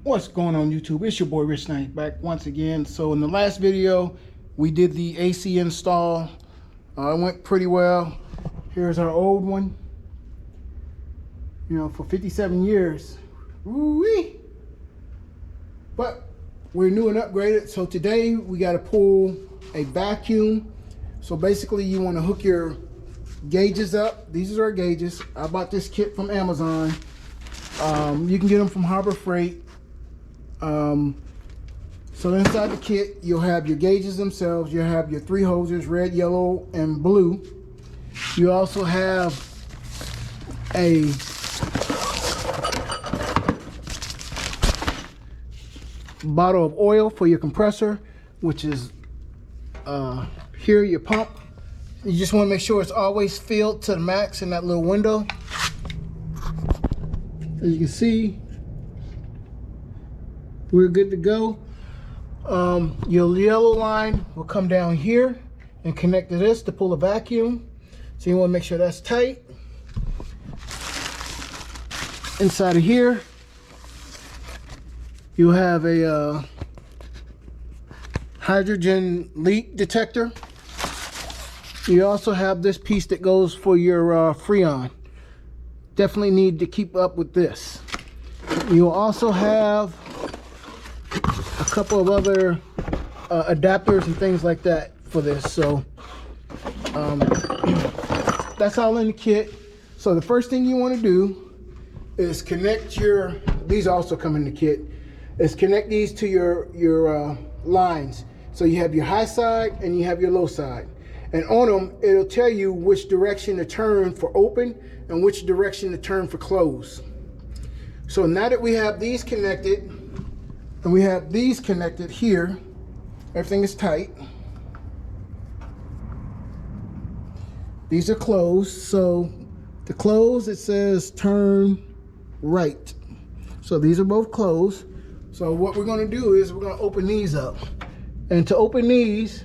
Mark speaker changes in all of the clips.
Speaker 1: What's going on YouTube? It's your boy Rich Knight back once again. So in the last video we did the AC install. It went pretty well. Here's our old one, you know, for 57 years. Woo-wee. But we're new and upgraded, so today we got to pull a vacuum. So basically you want to hook your gauges up. These are our gauges. I bought this kit from Amazon. You can get them from Harbor Freight. So inside the kit you'll have your gauges themselves. You'll have your three hoses, red, yellow, and blue. You also have a bottle of oil for your compressor, which is here, your pump. You just want to make sure it's always filled to the max in that little window. As you can see, we're good to go. Your yellow line will come down here and connect to this to pull a vacuum. So you want to make sure that's tight. Inside of here, you'll have a hydrogen leak detector. You also have this piece that goes for your Freon. Definitely need to keep up with this. You'll also have a couple of other adapters and things like that for this. So that's all in the kit. So the first thing you want to do is connect your, these also come in the kit, is connect these to your lines. So you have your high side and you have your low side, and on them it'll tell you which direction to turn for open and which direction to turn for close. So now that we have these connected and we have these connected here, everything is tight. These are closed. So to close, it says turn right. So these are both closed. So what we're going to do is we're going to open these up. And to open these,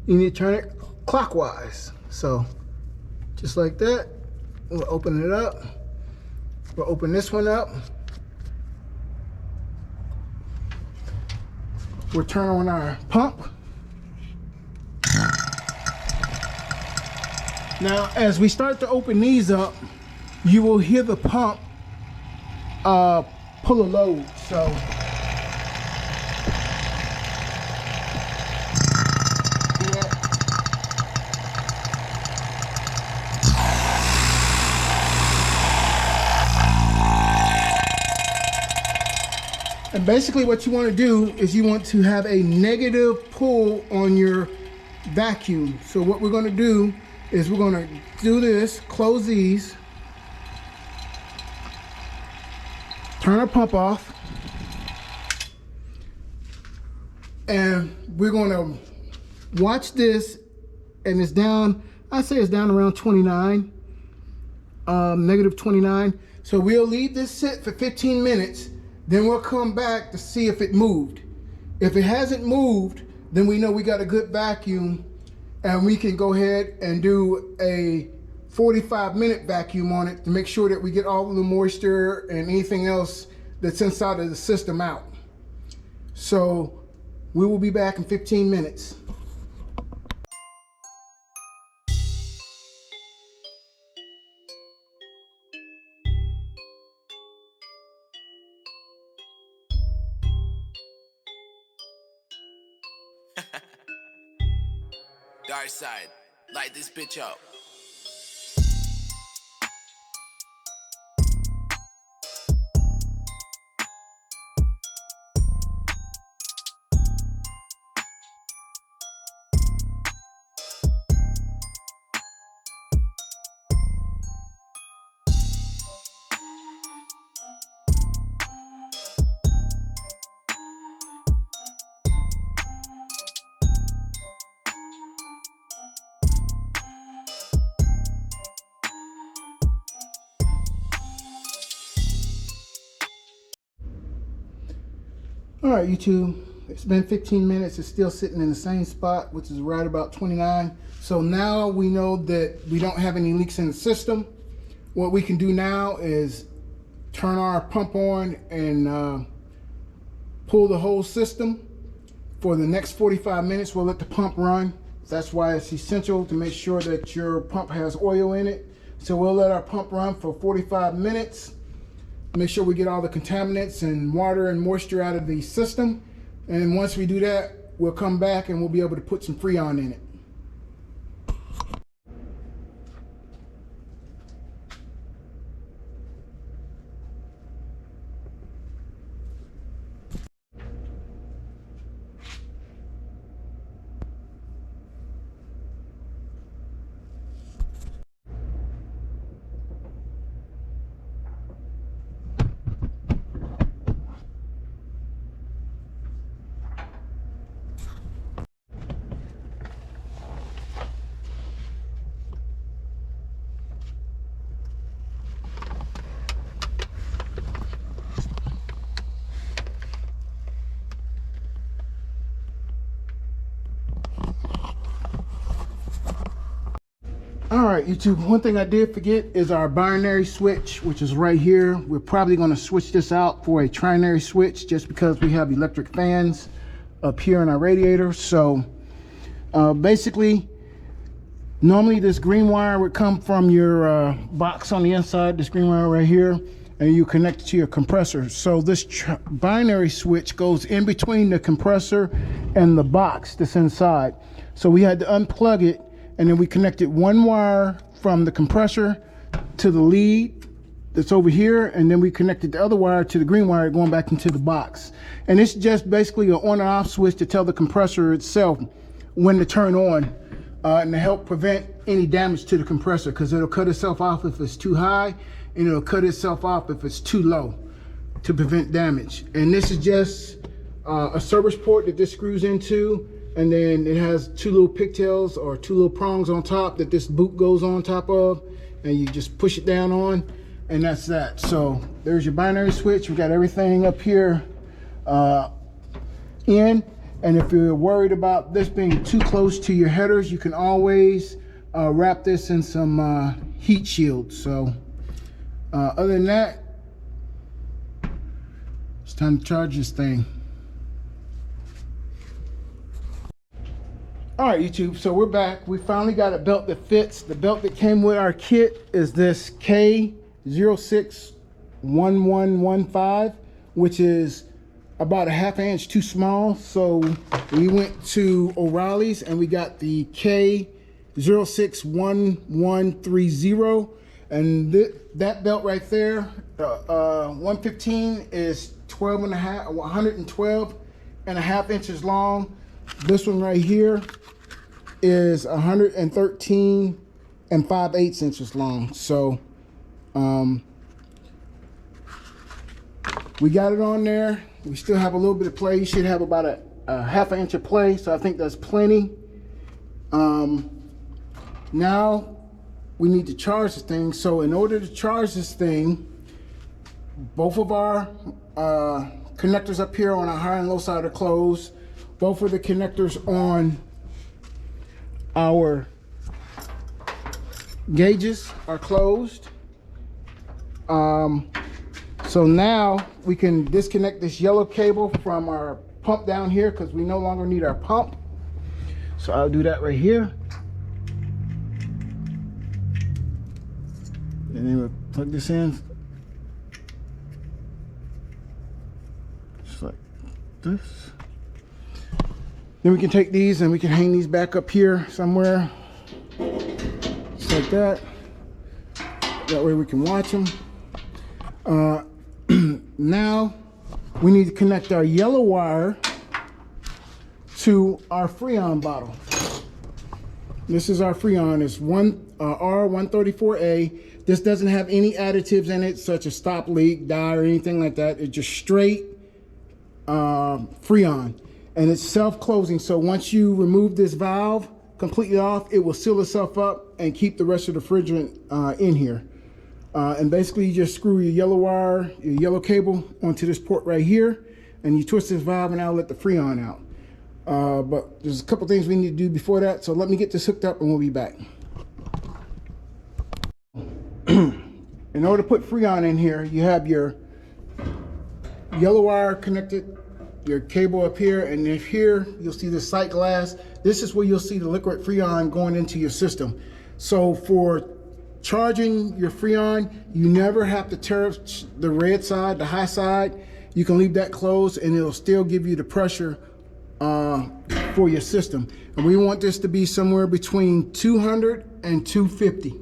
Speaker 1: you need to turn it clockwise. So just like that, we'll open it up. We'll open this one up. We'll turn on our pump. Now, as we start to open these up, you will hear the pump pull a load. So and basically what you want to do is you want to have a negative pull on your vacuum. So what we're going to do is we're going to do this, close these, turn our pump off, and we're going to watch this, and it's down, I'd say it's down around 29, negative 29. So we'll leave this sit for 15 minutes. Then we'll come back to see if it moved. If it hasn't moved, then we know we got a good vacuum, and we can go ahead and do a 45-minute vacuum on it to make sure that we get all of the moisture and anything else that's inside of the system out. So we will be back in 15 minutes.
Speaker 2: Dark side, light this bitch up.
Speaker 1: All right, YouTube, it's been 15 minutes. It's still sitting in the same spot, which is right about 29. So now we know that we don't have any leaks in the system. What we can do now is turn our pump on and pull the whole system. For the next 45 minutes, we'll let the pump run. That's why it's essential to make sure that your pump has oil in it. So we'll let our pump run for 45 minutes. Make sure we get all the contaminants and water and moisture out of the system. And once we do that, we'll come back and we'll be able to put some Freon in it. All right, YouTube, one thing I did forget is our binary switch, which is right here. We're probably going to switch this out for a trinary switch just because we have electric fans up here in our radiator. So basically, normally this green wire would come from your box on the inside, this green wire right here, and you connect it to your compressor. So this binary switch goes in between the compressor and the box that's inside. So we had to unplug it, and then we connected one wire from the compressor to the lead that's over here, and then we connected the other wire to the green wire going back into the box. And it's just basically an on and off switch to tell the compressor itself when to turn on, and to help prevent any damage to the compressor, because it'll cut itself off if it's too high, and it'll cut itself off if it's too low to prevent damage. And this is just a service port that this screws into, and then it has two little pigtails or two little prongs on top that this boot goes on top of, and you just push it down on, and that's that. So there's your binary switch. We got everything up here in, and if you're worried about this being too close to your headers, you can always wrap this in some heat shield. So other than that, it's time to charge this thing. All right, YouTube, so we're back. We finally got a belt that fits. The belt that came with our kit is this K061115, which is about a ½ inch too small. So we went to O'Reilly's and we got the K061130, and that belt right there, 115 is 112.5 inches long. This one right here is 113 5/8 inches long. So we got it on there. We still have a little bit of play. You should have about a ½ inch of play, so I think that's plenty. Now we need to charge this thing. So in order to charge this thing, both of our connectors up here on our high and low side are closed. Both of the connectors on our gauges are closed. So now we can disconnect this yellow cable from our pump down here, because we no longer need our pump. So I'll do that right here. And then we'll plug this in. Just like this. Then we can take these and we can hang these back up here somewhere. Just like that. That way we can watch them. Now we need to connect our yellow wire to our Freon bottle. This is our Freon. It's R134a. This doesn't have any additives in it, such as stop leak, dye, or anything like that. It's just straight Freon. And it's self-closing, so once you remove this valve completely off, it will seal itself up and keep the rest of the refrigerant in here. And basically you just screw your yellow wire, your yellow cable onto this port right here, and you twist this valve and that'll let the Freon out. But there's a couple things we need to do before that, so let me get this hooked up and we'll be back. in order to put Freon in here, you have your yellow wire connected, your cable up here, and if here you'll see the sight glass. This is where you'll see the liquid Freon going into your system. So for charging your Freon, you never have to tear the red side, the high side. You can leave that closed and it'll still give you the pressure for your system. And we want this to be somewhere between 200 and 250.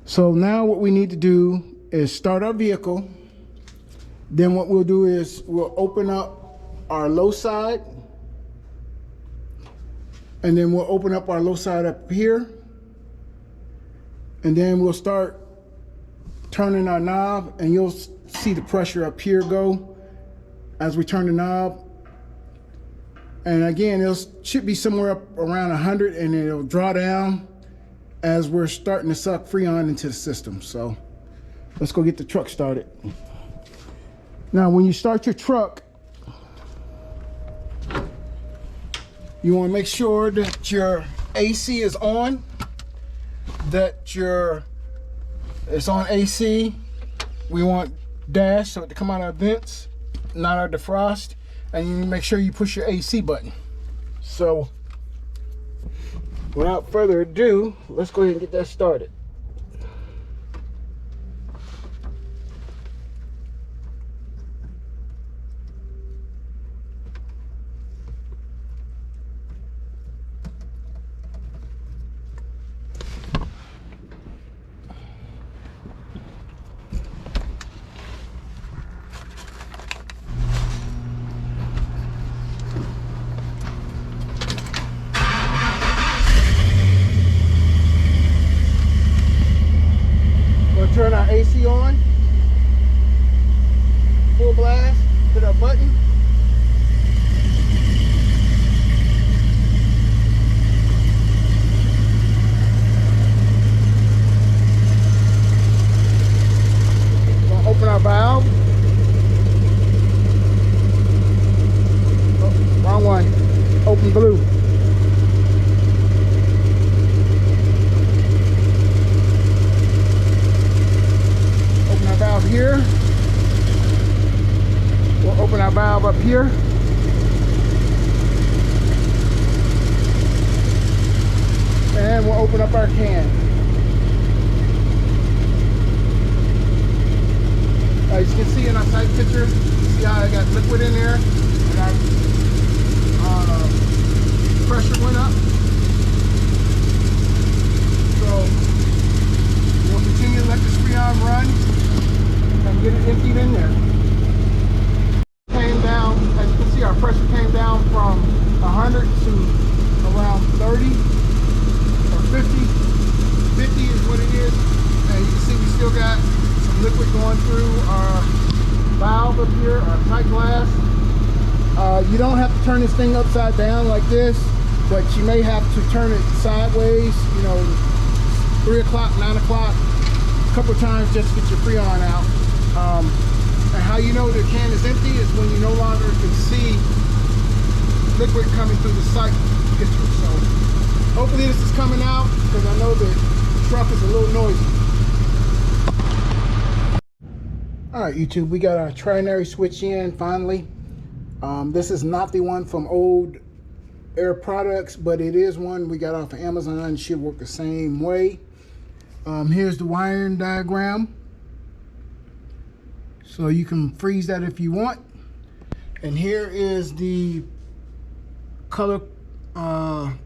Speaker 1: So now what we need to do is start our vehicle. Then what we'll do is we'll open up our low side, and then we'll open up our low side up here, and then we'll start turning our knob, and you'll see the pressure up here go as we turn the knob. And again, it should be somewhere up around 100, and it'll draw down as we're starting to suck Freon into the system. So let's go get the truck started. Now, when you start your truck, you want to make sure that your AC is on, that it's on AC. We want dash so it to come out of vents, not our defrost, and you need to make sure you push your AC button. So without further ado, let's go ahead and get that started. Turn our AC on, full blast, hit our button. We're gonna open our valve. Oh, wrong one. Open blue. Valve here. We'll open our valve up here. And we'll open up our can. As you can see in our side picture, see how I got liquid in there, and our pressure went up. So we'll continue to let this Freon run and get it emptied in there. Came down, as you can see, our pressure came down from 100 to around 30 or 50. 50 is what it is. And you can see we still got some liquid going through our valve up here, our tight glass. You don't have to turn this thing upside down like this, but you may have to turn it sideways, 3 o'clock, 9 o'clock, a couple times just to get your Freon out. And how you know the can is empty is when you no longer can see liquid coming through the sight picture. So hopefully this is coming out, because I know the truck is a little noisy. All right, YouTube, we got our trinary switch in finally. This is not the one from old Air Products, but it is one we got off of Amazon. It should work the same way. Here's the wiring diagram. So you can freeze that if you want. And here is the color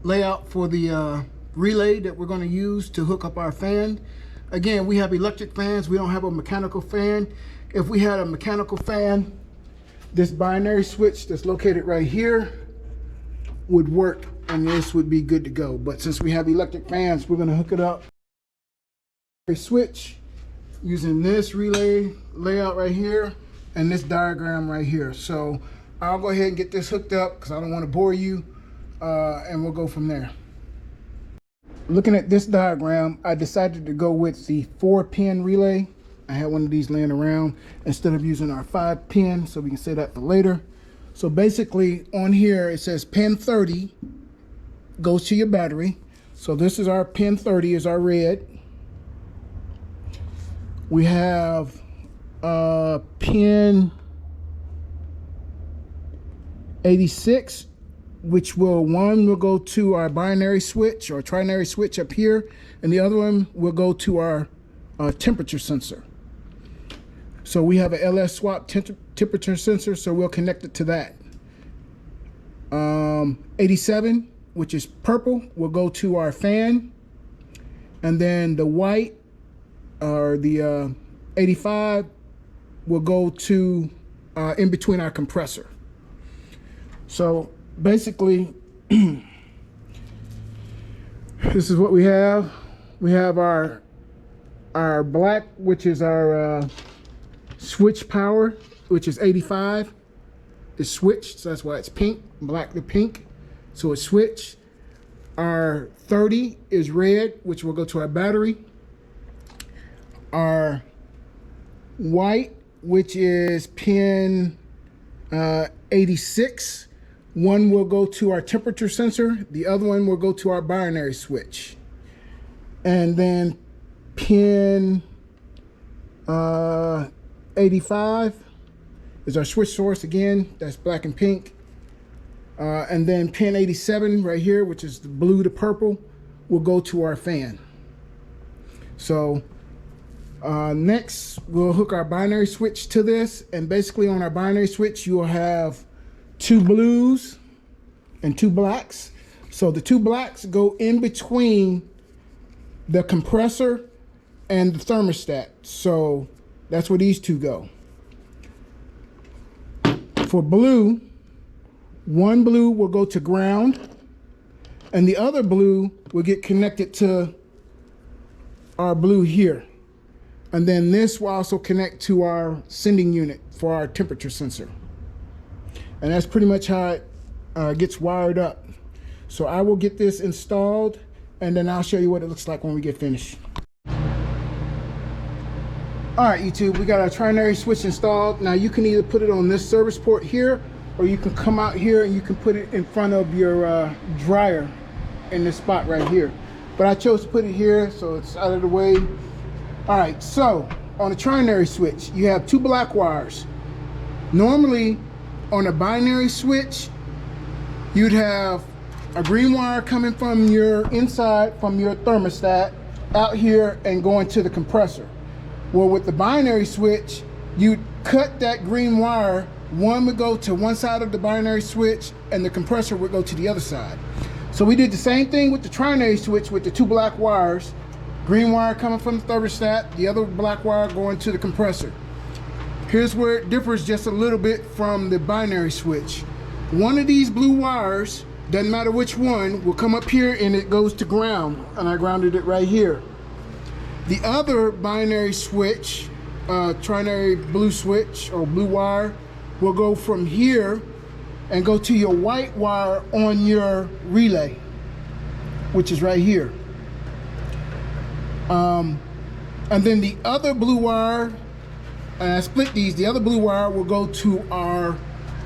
Speaker 1: layout for the relay that we're going to use to hook up our fan. Again, we have electric fans. We don't have a mechanical fan. If we had a mechanical fan, this binary switch that's located right here would work, and this would be good to go. But since we have electric fans, we're going to hook it up. Switch using this relay layout right here and this diagram right here. So I'll go ahead and get this hooked up because I don't want to bore you, and we'll go from there. Looking at this diagram, I decided to go with the 4-pin relay. I had one of these laying around instead of using our 5-pin, so we can say that for later. So basically on here it says pin 30 goes to your battery. So this is our pin 30 is our red. We have pin 86, which one will go to our binary switch or trinary switch up here, and the other one will go to our temperature sensor. So we have a LS swap temperature sensor, so we'll connect it to that. 87, which is purple, will go to our fan, and then the white or the 85 will go to in between our compressor. So basically, this is what we have. We have our black, which is our switch power, which is 85. It's switched, so that's why it's pink, black to pink. So it's switched. Our 30 is red, which will go to our battery. Our white, which is pin 86, one will go to our temperature sensor, the other one will go to our binary switch. And then pin 85 is our switch source, again, that's black and pink. And then pin 87 right here, which is the blue to purple, will go to our fan. So next we'll hook our binary switch to this, and basically on our binary switch you'll have 2 blues and 2 blacks. So the 2 blacks go in between the compressor and the thermostat. So that's where these 2 go. For blue, one blue will go to ground, and the other blue will get connected to our blue here. And then this will also connect to our sending unit for our temperature sensor. And that's pretty much how it gets wired up. So I will get this installed, and then I'll show you what it looks like when we get finished. All right, YouTube, we got our trinary switch installed. Now you can either put it on this service port here, or you can come out here and you can put it in front of your dryer in this spot right here. But I chose to put it here so it's out of the way. All right, so on a trinary switch, you have 2 black wires. Normally on a binary switch, you'd have a green wire coming from your inside, from your thermostat out here and going to the compressor. Well, with the binary switch, you cut that green wire. One would go to one side of the binary switch and the compressor would go to the other side. So we did the same thing with the trinary switch with the 2 black wires. Green wire coming from the thermostat, the other black wire going to the compressor. Here's where it differs just a little bit from the binary switch. One of these blue wires, doesn't matter which one, will come up here and it goes to ground, and I grounded it right here. The other binary switch, trinary blue switch or blue wire, will go from here and go to your white wire on your relay, which is right here. And then the other blue wire, and I split these, the other blue wire will go to our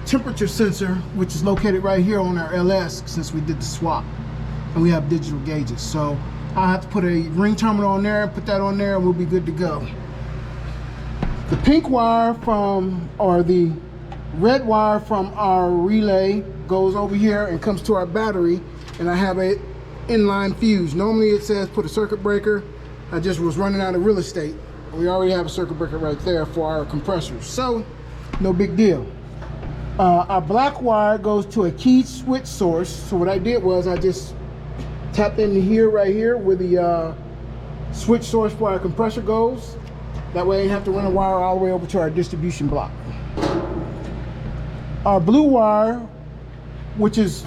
Speaker 1: temperature sensor, which is located right here on our LS, since we did the swap and we have digital gauges. So I'll have to put a ring terminal on there and put that on there and we'll be good to go. The pink wire from, or the red wire from our relay goes over here and comes to our battery, and I have a inline fuse. Normally it says put a circuit breaker. I just was running out of real estate. We already have a circuit breaker right there for our compressors, so no big deal. Our black wire goes to a key switch source. So what I did was I just tapped into here, right here, where the switch source for our compressor goes. That way I didn't have to run a wire all the way over to our distribution block. Our blue wire, which is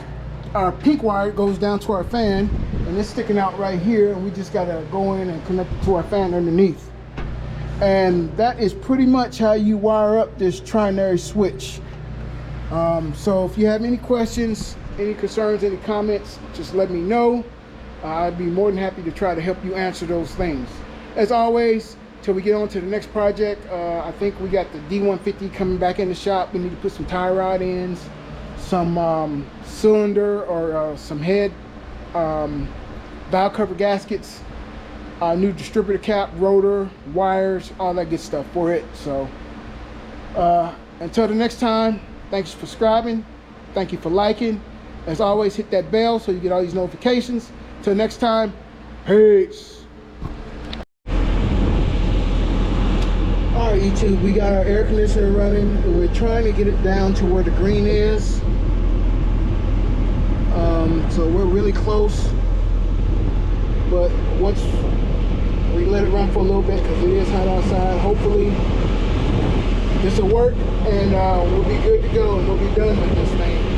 Speaker 1: our pink wire, goes down to our fan, and it's sticking out right here, and we just gotta go in and connect it to our fan underneath. And that is pretty much how you wire up this trinary switch. So if you have any questions, any concerns, any comments, just let me know. I'd be more than happy to try to help you answer those things. As always, till we get on to the next project, I think we got the D150 coming back in the shop. We need to put some tie rod ends, some cylinder or some head valve cover gaskets, new distributor cap, rotor, wires, all that good stuff for it. So until the next time, thanks for subscribing. Thank you for liking. As always, hit that bell so you get all these notifications. Till next time, peace. All right, YouTube, we got our air conditioner running, and we're trying to get it down to where the green is. So we're really close, but once we let it run for a little bit, because it is hot outside, hopefully this will work, and we'll be good to go, and we'll be done with this thing.